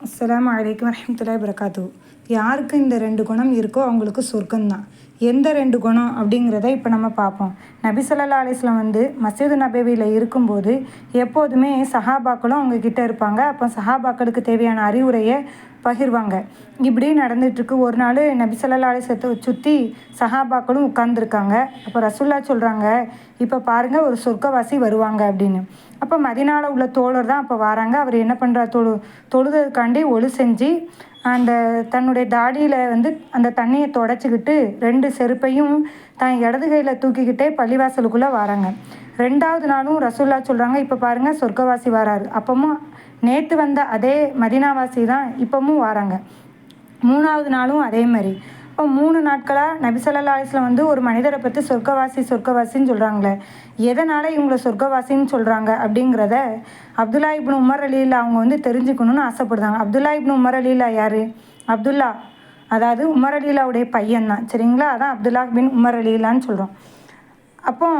அஸ்ஸலாமு அலைக்கும் வரஹ்மத்துல்லாஹி வபரகாத்துஹு. யாருக்கு இந்த 2 குணம் இருக்கோ அவங்களுக்கு சொர்க்கம்தான். எந்த 2 குணம் அப்படிங்கிறத இப்போ நம்ம பார்ப்போம். நபி ஸல்லல்லாஹு அலைஹி வஸல்லம் மஸ்ஜிது நபவியில் இருக்கும்போது எப்போதுமே சஹாபாக்களும் அவங்க கிட்ட இருப்பாங்க. அப்போ சஹாபாக்களுக்கு தேவையான அறிவுரையை பகிர்வாங்க. இப்படி நடந்துகிட்ருக்கு. ஒரு நாள் நபி ஸல்லல்லாஹு அலைஹி வஸல்லத்தை சுற்றி சஹாபாக்களும் உட்கார்ந்துருக்காங்க. அப்போ ரசூலுல்லாஹ் சொல்கிறாங்க, இப்போ பாருங்கள் ஒரு சொர்க்கவாசி வருவாங்க அப்படின்னு. அப்போ மதீனாவில் உள்ள தோழர் தான் அப்போ வராங்க. அவர் என்ன பண்ணுறார், தொழுதுக்காண்டி ஒழு செஞ்சு அந்த தன்னுடைய தாடியில் அந்த தண்ணியை தொடச்சிக்கிட்டு 2 செருப்பையும் தான் இடது கையில் தூக்கிக்கிட்டே பள்ளிவாசலுக்குள்ளே வராங்க. 2வது நாளும் ரசூலுல்லாஹ் சொல்கிறாங்க, இப்போ பாருங்கள் சொர்க்கவாசி வராரு. அப்பவும் நேற்று வந்த அதே மதீனாவாசி தான் இப்போவும் வராங்க. 3வது நாளும் அதே மாதிரி. இப்போ 3 நாட்களாக நபி ஸல்லல்லாஹு அலைஹி வஸல்லம் ஒரு மனிதரை பற்றி சொர்க்கவாசின்னு சொல்கிறாங்களே, எதனால் இவங்களை சொர்க்கவாசின்னு சொல்கிறாங்க அப்படிங்கிறத அப்துல்லா இப்னு உமர் ரலியல்லாஹு அவங்க தெரிஞ்சுக்கணுன்னு ஆசைப்படுறாங்க. அப்துல்லா இப்னு உமர் ரலியல்லாஹு யார்? அப்துல்லா, அதாவது உமர் ரலியல்லாஹுடைய பையன் தான், சரிங்களா? அதான் அப்துல்லா பின் உமர் ரலியல்லாஹுன்னு சொல்கிறோம். அப்போ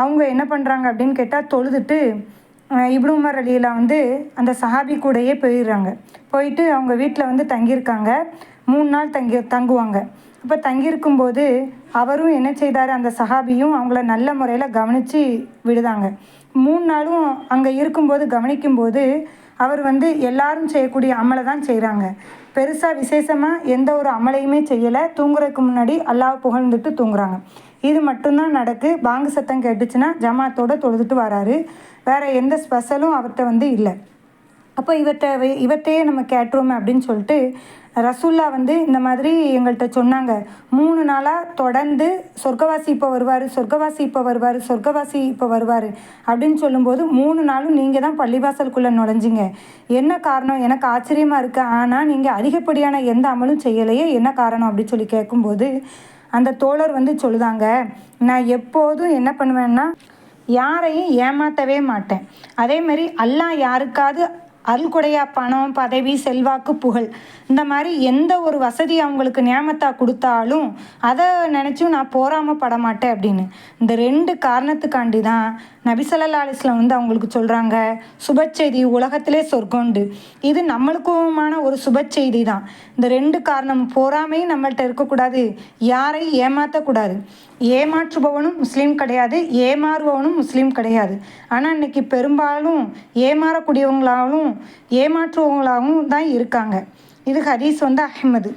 அவங்க என்ன பண்ணுறாங்க அப்படின்னு கேட்டால், தொழுதுட்டு இப்னு உமர் ரலியல்லாஹு அந்த சஹாபி கூடயே போயிடுறாங்க. போயிட்டு அவங்க வீட்டில் தங்கியிருக்காங்க. 3 நாள் தங்குவாங்க. அப்போ தங்கியிருக்கும்போது அவரும் என்ன செய்தார், அந்த சஹாபியும் அவங்கள நல்ல முறையில் கவனித்து விடுதாங்க. 3 நாளும் அங்கே இருக்கும்போது கவனிக்கும்போது அவர் எல்லாரும் செய்யக்கூடிய அமலை தான் செய்கிறாங்க. பெருசாக விசேஷமாக எந்த ஒரு அமலையுமே செய்யலை. தூங்குறதுக்கு முன்னாடி அல்லாஹ் புகழ்ந்துட்டு தூங்குறாங்க. இது மட்டும்தான் நடக்கு. பாங்கு சத்தம் கேட்டுச்சுன்னா ஜமாத்தோடு தொழுதுட்டு வராரு. வேறு எந்த ஸ்பெஷலும் அவர்கிட்ட இல்லை. அப்போ இவர்கிட்டையே நம்ம கேட்டுருவோமே அப்படின்னு சொல்லிட்டு ரசூல்லா இந்த மாதிரி எங்கள்கிட்ட சொன்னாங்க. 3 நாளாக தொடர்ந்து சொர்க்கவாசி இப்போ வருவார், சொர்க்கவாசி இப்போ வருவார், சொர்க்கவாசி இப்போ வருவார் அப்படின்னு சொல்லும்போது 3 நாளும் நீங்கள் தான் பள்ளிவாசலுக்குள்ளே நுழைஞ்சிங்க. என்ன காரணம்? எனக்கு ஆச்சரியமாக இருக்குது. ஆனால் நீங்கள் அதிகப்படியான எந்த அமலும் செய்யலையே, என்ன காரணம் அப்படின்னு சொல்லி கேட்கும்போது அந்த தோழர் சொல்லுதாங்க, நான் எப்போதும் என்ன பண்ணுவேன்னா யாரையும் ஏமாற்றவே மாட்டேன். அதேமாரி அல்லாஹ் யாருக்காவது அருள்கொடையா பணம், பதவி, செல்வாக்கு, புகழ் இந்த மாதிரி எந்த ஒரு வசதி அவங்களுக்கு நியாமத்தாக கொடுத்தாலும் அதை நினச்சும் நான் பொறாமப்பட மாட்டேன் அப்படின்னு. இந்த 2 காரணத்துக்காண்டி தான் நபி ஸல்லல்லாஹு அலைஹி வஸல்லம் அவங்களுக்கு சொல்கிறாங்க, சுபச்செய்தி உலகத்திலே சொர்க்கோண்டு. இது நம்மளுக்குமான ஒரு சுபச்செய்தி தான். இந்த 2 காரணம், பொறாமையும் நம்மள்கிட்ட இருக்கக்கூடாது, யாரையும் ஏமாற்றக்கூடாது. ஏமாற்றுபவனும் முஸ்லீம் கிடையாது, ஏமாறுபவனும் முஸ்லீம் கிடையாது. ஆனால் இன்றைக்கி பெரும்பாலும் ஏமாறக்கூடியவங்களாகவும் ஏமாற்றுவவங்களாகவும் தான் இருக்காங்க. இது ஹதீஸ் அஹ்மது.